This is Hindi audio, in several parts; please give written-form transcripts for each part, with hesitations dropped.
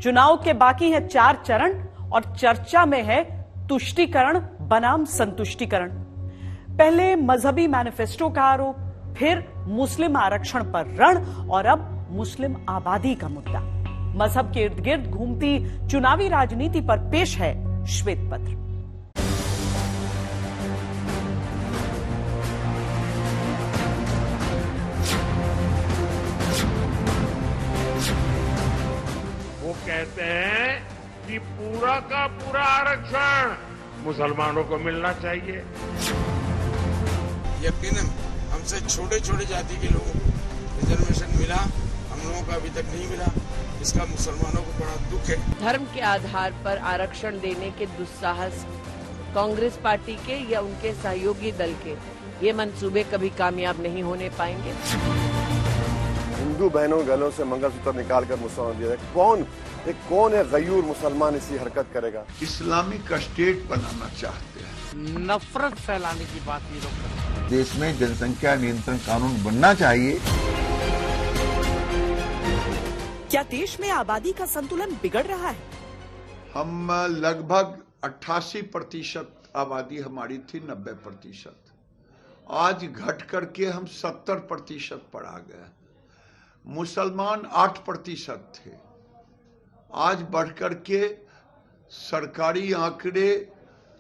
चुनाव के बाकी हैं 4 चरण और चर्चा में है तुष्टीकरण बनाम संतुष्टीकरण। पहले मजहबी मैनिफेस्टो का आरोप, फिर मुस्लिम आरक्षण पर रण और अब मुस्लिम आबादी का मुद्दा। मजहब के इर्द गिर्द घूमती चुनावी राजनीति पर पेश है श्वेत पत्र। वो कहते हैं कि पूरा का पूरा आरक्षण मुसलमानों को मिलना चाहिए। यकीनन हमसे छोटे छोटे जाति के लोगों को रिजर्वेशन मिला, हम लोगों का अभी तक नहीं मिला। इसका मुसलमानों को बड़ा दुख है। धर्म के आधार पर आरक्षण देने के दुस्साहस कांग्रेस पार्टी के या उनके सहयोगी दल के ये मंसूबे कभी कामयाब नहीं होने पाएंगे। हिंदू बहनों गलों से मंगलसूत्र निकालकर मुसलमान दिया, कौन है गयूर मुसलमान इसी हरकत करेगा? इस्लामिक स्टेट बनाना चाहते हैं, नफरत फैलाने की बात ये लोग करते हैं। देश में जनसंख्या नियंत्रण कानून बनना चाहिए। क्या देश में आबादी का संतुलन बिगड़ रहा है? हम लगभग 88% आबादी हमारी थी, 90%। आज घट करके हम 70% पर आ गए। मुसलमान 8% थे, आज बढ़कर के सरकारी आंकड़े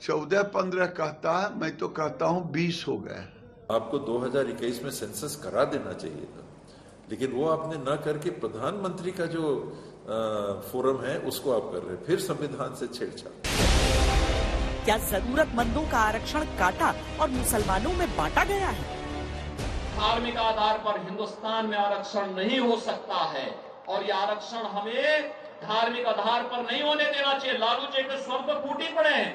14-15 कहता है, मैं तो कहता हूं 20 हो गए। आपको 2021 में सेंसस करा देना चाहिए था, लेकिन वो आपने न करके प्रधानमंत्री का जो फोरम है उसको आप कर रहे हैं, फिर संविधान से छेड़छाड़। क्या जरूरतमंदों का आरक्षण काटा और मुसलमानों में बांटा गया है? धार्मिक आधार पर हिंदुस्तान में आरक्षण नहीं हो सकता है और ये आरक्षण हमें धार्मिक आधार पर नहीं होने देना चाहिए। लालू जी के स्वर तो फूट ही पड़े हैं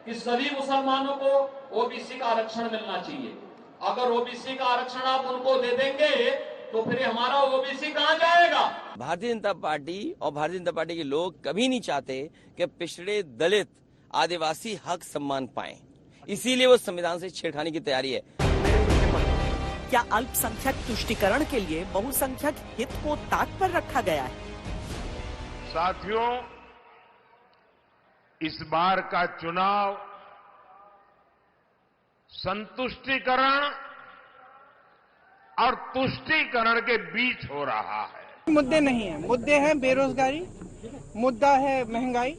कि सभी मुसलमानों को ओबीसी का आरक्षण मिलना चाहिए। अगर ओबीसी का आरक्षण आप उनको दे देंगे तो फिर हमारा ओबीसी कहां जाएगा? भारतीय जनता पार्टी और भारतीय जनता पार्टी के लोग कभी नहीं चाहते कि पिछड़े, दलित, आदिवासी हक सम्मान पाएं, इसीलिए वो संविधान से छेड़खानी की तैयारी है। क्या अल्पसंख्यक तुष्टीकरण के लिए बहुसंख्यक हित को ताक पर रखा गया है? साथियों, इस बार का चुनाव संतुष्टीकरण और तुष्टीकरण के बीच हो रहा है। मुद्दे नहीं है, मुद्दे हैं बेरोजगारी, मुद्दा है महंगाई,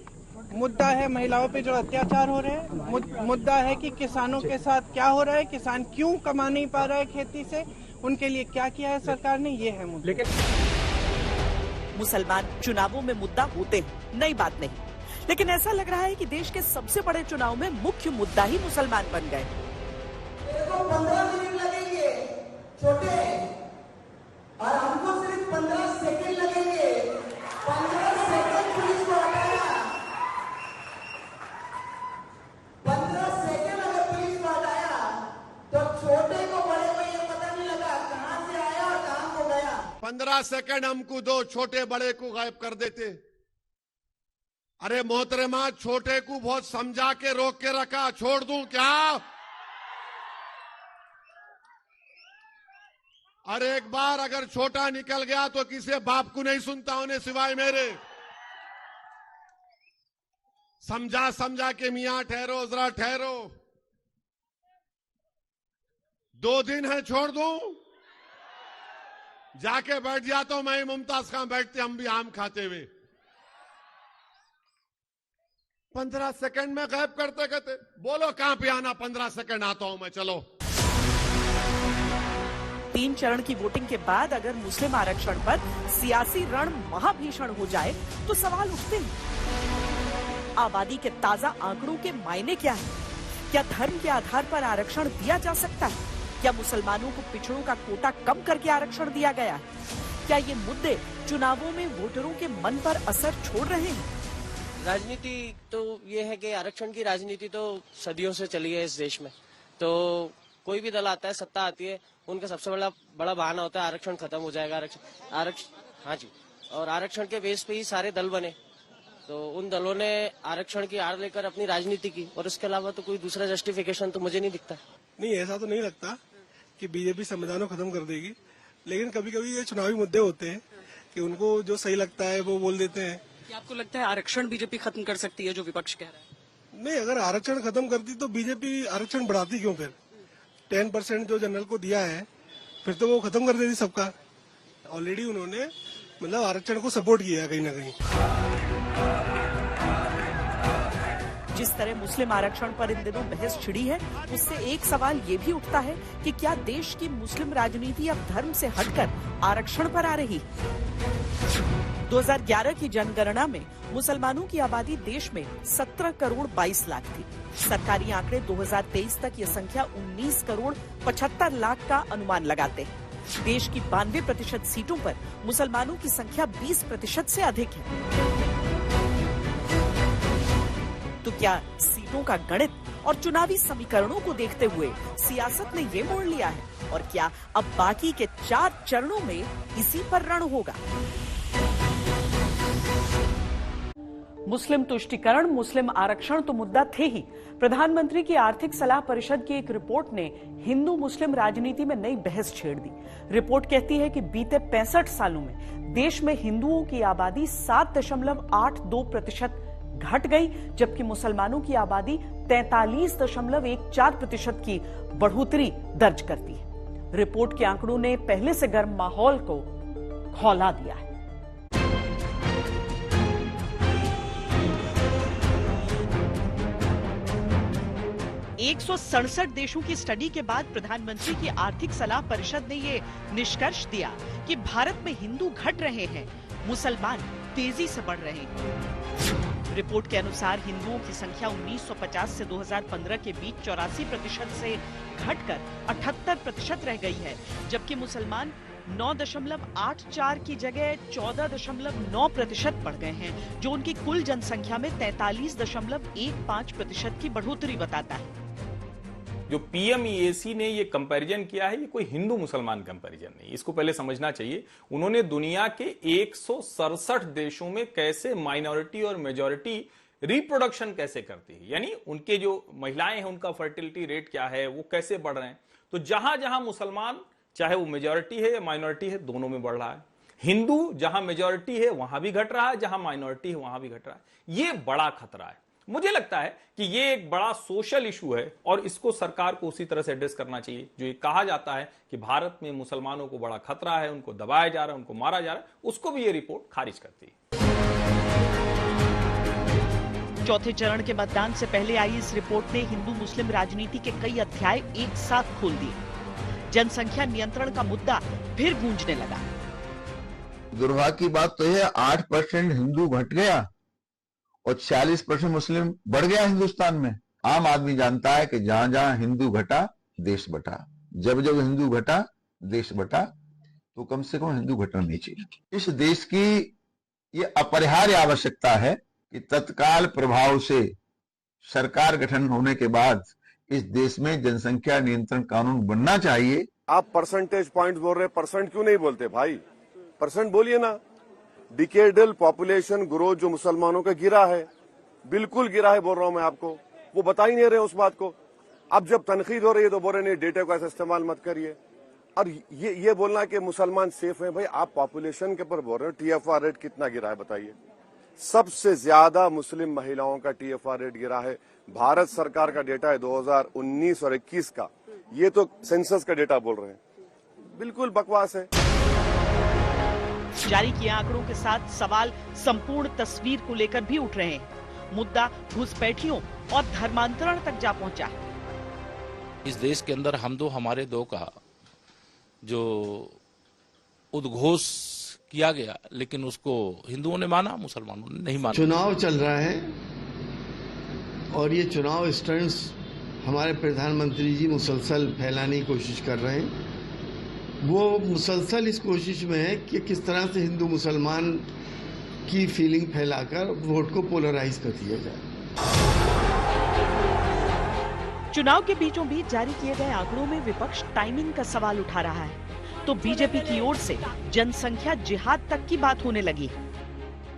मुद्दा है महिलाओं पे जो अत्याचार हो रहे हैं, मुद्दा है कि किसानों के साथ क्या हो रहा है, किसान क्यों कमा नहीं पा रहा है खेती से, उनके लिए क्या किया है सरकार ने, ये है मुद्दा। लेकिन मुसलमान चुनावों में मुद्दा होते हैं, नई बात नहीं, लेकिन ऐसा लग रहा है कि देश के सबसे बड़े चुनाव में मुख्य मुद्दा ही मुसलमान बन गए। 15 मिनट लगेंगे छोटे, और हमको सिर्फ 15 सेकंड लगेंगे। 15 सेकंड पुलिस को हटाया, 15 सेकंड अगर पुलिस को हटाया तो छोटे को बड़े को ये पता नहीं लगा कहां से आया और कहां को गया। 15 सेकंड हमको दो, छोटे बड़े को गायब कर देते। अरे मोहतरमा, छोटे को बहुत समझा के रोक के रखा, छोड़ दूं क्या? और एक बार अगर छोटा निकल गया तो किसी बाप को नहीं सुनता उन्हें सिवाय मेरे। समझा समझा के मियां ठहरो, जरा ठहरो, 2 दिन है, छोड़ दूं? जाके बैठ जाता हूं मैं, मुमताज खान बैठते, हम भी आम खाते हुए। 15 सेकंड में गायब करते कहते, बोलो कहां पे आना, 15 सेकंड आता हूं मैं, चलो। 3 चरण की वोटिंग के बाद अगर मुस्लिम आरक्षण पर सियासी रण महाभीषण हो जाए तो सवाल उठते हैं। आबादी के ताजा आंकड़ों के मायने क्या है? क्या धर्म के आधार पर आरक्षण दिया जा सकता है? क्या मुसलमानों को पिछड़ों का कोटा कम करके आरक्षण दिया गया है? क्या ये मुद्दे चुनावों में वोटरों के मन पर असर छोड़ रहे हैं? राजनीति तो ये है कि आरक्षण की राजनीति तो सदियों से चली है इस देश में। तो कोई भी दल आता है, सत्ता आती है, उनका सबसे बड़ा बहाना होता है आरक्षण खत्म हो जाएगा, आरक्षण। हाँ जी, और आरक्षण के बेस पे ही सारे दल बने, तो उन दलों ने आरक्षण की आड़ लेकर अपनी राजनीति की, और इसके अलावा तो कोई दूसरा जस्टिफिकेशन तो मुझे नहीं दिखता। नहीं, ऐसा तो नहीं लगता कि बीजेपी संविधान को खत्म कर देगी, लेकिन कभी कभी ये चुनावी मुद्दे होते हैं कि उनको जो सही लगता है वो बोल देते हैं, क्या आपको लगता है आरक्षण बीजेपी खत्म कर सकती है, जो विपक्ष कह रहा है? नहीं, अगर आरक्षण खत्म करती तो बीजेपी आरक्षण बढ़ाती क्यों? फिर 10% जो जनरल को दिया है फिर तो वो खत्म कर देती सबका। ऑलरेडी उन्होंने मतलब आरक्षण को सपोर्ट किया है कहीं ना कहीं। जिस तरह मुस्लिम आरक्षण पर इन दिनों बहस छिड़ी है, उससे एक सवाल ये भी उठता है कि क्या देश की मुस्लिम राजनीति अब धर्म से हटकर आरक्षण पर आ रही? 2011 की जनगणना में मुसलमानों की आबादी देश में 17 करोड़ 22 लाख थी। सरकारी आंकड़े 2023 तक ये संख्या 19 करोड़ 75 लाख का अनुमान लगाते हैं। देश की 92% सीटों पर मुसलमानों की संख्या 20% से अधिक है। तो क्या सीटों का गणित और चुनावी समीकरणों को देखते हुए सियासत ने ये मोड़ लिया है? और क्या अब बाकी के 4 चरणों में इसी पर रण होगा? मुस्लिम तुष्टीकरण, मुस्लिम आरक्षण तो मुद्दा थे ही। प्रधानमंत्री की आर्थिक सलाह परिषद की एक रिपोर्ट ने हिंदू मुस्लिम राजनीति में नई बहस छेड़ दी। रिपोर्ट कहती है कि बीते 65 सालों में देश में हिंदुओं की आबादी 7.82% घट गई, जबकि मुसलमानों की आबादी 43.14% की बढ़ोतरी दर्ज करती है। रिपोर्ट के आंकड़ों ने पहले से गर्म माहौल को खौला दिया है। 167 देशों की स्टडी के बाद प्रधानमंत्री की आर्थिक सलाह परिषद ने ये निष्कर्ष दिया कि भारत में हिंदू घट रहे हैं, मुसलमान तेजी से बढ़ रहे हैं। रिपोर्ट के अनुसार हिंदुओं की संख्या 1950 से 2015 के बीच 84% से घटकर 78% रह गई है, जबकि मुसलमान 9.84 की जगह 14.9% बढ़ गए हैं, जो उनकी कुल जनसंख्या में 43.15% की बढ़ोतरी बताता है। जो पीएमईएसी ने ये कंपैरिजन किया है, ये कोई हिंदू मुसलमान कंपैरिजन नहीं, इसको पहले समझना चाहिए। उन्होंने दुनिया के 167 देशों में कैसे माइनॉरिटी और मेजॉरिटी रिप्रोडक्शन कैसे करती है, यानी उनके जो महिलाएं हैं उनका फर्टिलिटी रेट क्या है, वो कैसे बढ़ रहे हैं। तो जहां जहां मुसलमान, चाहे वो मेजॉरिटी है या माइनॉरिटी है, दोनों में बढ़ रहा है। हिंदू जहां मेजॉरिटी है वहां भी घट रहा है, जहां माइनॉरिटी है वहां भी घट रहा है। ये बड़ा खतरा है। मुझे लगता है कि ये एक बड़ा सोशल इशू है और इसको सरकार को उसी तरह से एड्रेस करना चाहिए। जो ये कहा जाता है कि भारत में मुसलमानों को बड़ा खतरा है, उनको दबाया जा रहा है, उनको मारा जा रहा है, उसको भी ये रिपोर्ट खारिज करती है। चौथे चरण के मतदान से पहले आई इस रिपोर्ट ने हिंदू मुस्लिम राजनीति के कई अध्याय एक साथ खोल दिए। जनसंख्या नियंत्रण का मुद्दा फिर गूंजने लगा। दुर्भाग्य की बात तो यह 8% हिंदू घट गया और 40% मुस्लिम बढ़ गया हिंदुस्तान में। आम आदमी जानता है कि जहां जहां हिंदू घटा देश बटा, जब जब हिंदू घटा देश बटा, तो कम से कम हिंदू घटना नहीं चाहिए। इस देश की ये अपरिहार्य आवश्यकता है कि तत्काल प्रभाव से सरकार गठन होने के बाद इस देश में जनसंख्या नियंत्रण कानून बनना चाहिए। आप परसेंटेज पॉइंट बोल रहे, परसेंट क्यों नहीं बोलते भाई? परसेंट बोलिए ना। डिकेडल पॉपुलेशन ग्रोथ जो मुसलमानों का गिरा है, बिल्कुल गिरा है बोल रहा हूं मैं आपको, वो बता ही नहीं रहे उस बात को। अब जब तनकीद हो रही है तो बोल रहे नहीं, डेटा को ऐसा इस्तेमाल मत करिए। और ये बोलना कि मुसलमान सेफ हैं, भाई आप पॉपुलेशन के ऊपर बोल रहे हो, TFR रेट कितना गिरा है बताइए? सबसे ज्यादा मुस्लिम महिलाओं का TFR रेट गिरा है। भारत सरकार का डेटा है 2019 और 21 का, ये तो सेंसस का डेटा बोल रहे हैं, बिल्कुल बकवास है। जारी किए आंकड़ों के साथ सवाल संपूर्ण तस्वीर को लेकर भी उठ रहे हैं। मुद्दा घुसपैठियों और धर्मांतरण तक जा पहुंचा है। इस देश के अंदर हम दो हमारे दो का जो उद्घोष किया गया, लेकिन उसको हिंदुओं ने माना, मुसलमानों ने नहीं माना। चुनाव चल रहा है और ये चुनाव स्टंट्स हमारे प्रधानमंत्री जी मुसलसल फैलाने की कोशिश कर रहे हैं। वो मुसलसल इस कोशिश में है कि किस तरह से हिंदू मुसलमान की फीलिंग फैलाकर वोट को पोलराइज कर दिया जाए। चुनाव के बीचों बीच जारी किए गए आंकड़ों में विपक्ष टाइमिंग का सवाल उठा रहा है, तो बीजेपी की ओर से जनसंख्या जिहाद तक की बात होने लगी।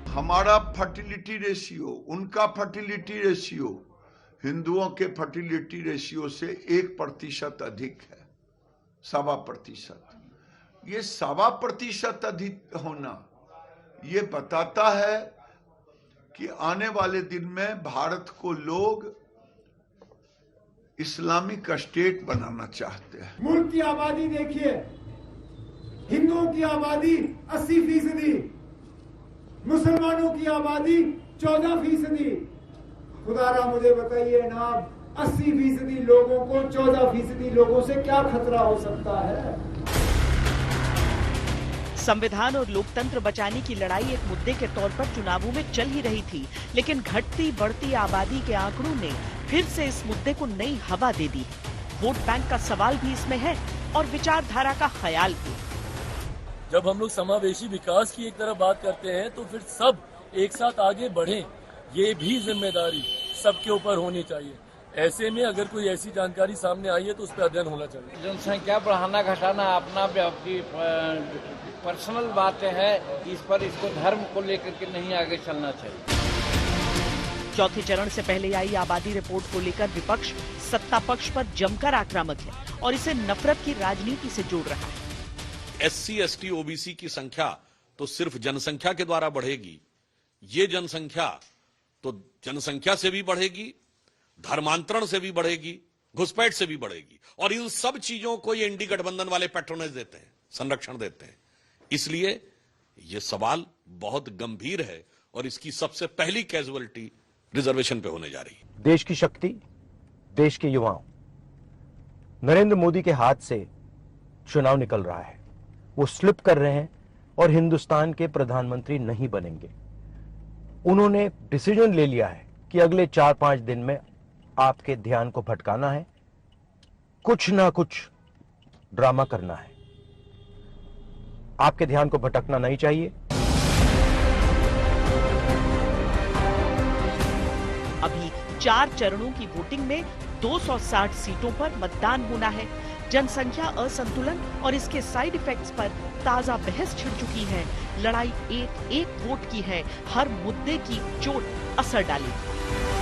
हमारा फर्टिलिटी रेशियो, उनका फर्टिलिटी रेशियो हिंदुओं के फर्टिलिटी रेशियो से 1% अधिक है, 1.25%। ये 1.25% अधिक होना ये बताता है कि आने वाले दिन में भारत को लोग इस्लामिक स्टेट बनाना चाहते हैं। मुल्क की आबादी देखिए, हिंदुओं की आबादी 80%, मुसलमानों की आबादी 14%। खुदारा मुझे बताइए ना, 80% लोगों को 14% लोगों से क्या खतरा हो सकता है? संविधान और लोकतंत्र बचाने की लड़ाई एक मुद्दे के तौर पर चुनावों में चल ही रही थी, लेकिन घटती बढ़ती आबादी के आंकड़ों ने फिर से इस मुद्दे को नई हवा दे दी। वोट बैंक का सवाल भी इसमें है और विचारधारा का ख्याल भी। जब हम लोग समावेशी विकास की एक तरफ बात करते हैं तो फिर सब एक साथ आगे बढ़ें, ये भी जिम्मेदारी सबके ऊपर होनी चाहिए। ऐसे में अगर कोई ऐसी जानकारी सामने आई है तो उस पर अध्ययन होना चाहिए। जनसंख्या बढ़ाना घटाना अपना पर्सनल बातें है, इस पर इसको धर्म को लेकर के नहीं आगे चलना चाहिए। चौथे चरण से पहले आई आबादी रिपोर्ट को लेकर विपक्ष सत्ता पक्ष पर जमकर आक्रामक है और इसे नफरत की राजनीति से जोड़ रहा है। SC, ST, OBC की संख्या तो सिर्फ जनसंख्या के द्वारा बढ़ेगी, ये जनसंख्या तो जनसंख्या से भी बढ़ेगी, धर्मांतरण से भी बढ़ेगी, घुसपैठ से भी बढ़ेगी, और इन सब चीजों को ये इंडी गठबंधन वाले पैट्रोनेज देते हैं, संरक्षण देते हैं। इसलिए ये सवाल बहुत गंभीर है और इसकी सबसे पहली कैजुअलिटी रिजर्वेशन पे होने जा रही है। देश की शक्ति, देश के युवाओं, नरेंद्र मोदी के हाथ से चुनाव निकल रहा है। वो स्लिप कर रहे हैं और हिंदुस्तान के प्रधानमंत्री नहीं बनेंगे। उन्होंने डिसीजन ले लिया है कि अगले 4-5 दिन में आपके ध्यान को भटकाना है, कुछ ना कुछ ड्रामा करना है। आपके ध्यान को भटकना नहीं चाहिए। अभी 4 चरणों की वोटिंग में 260 सीटों पर मतदान होना है। जनसंख्या असंतुलन और इसके साइड इफेक्ट्स पर ताजा बहस छिड़ चुकी है। लड़ाई एक एक वोट की है, हर मुद्दे की चोट असर डालेगी।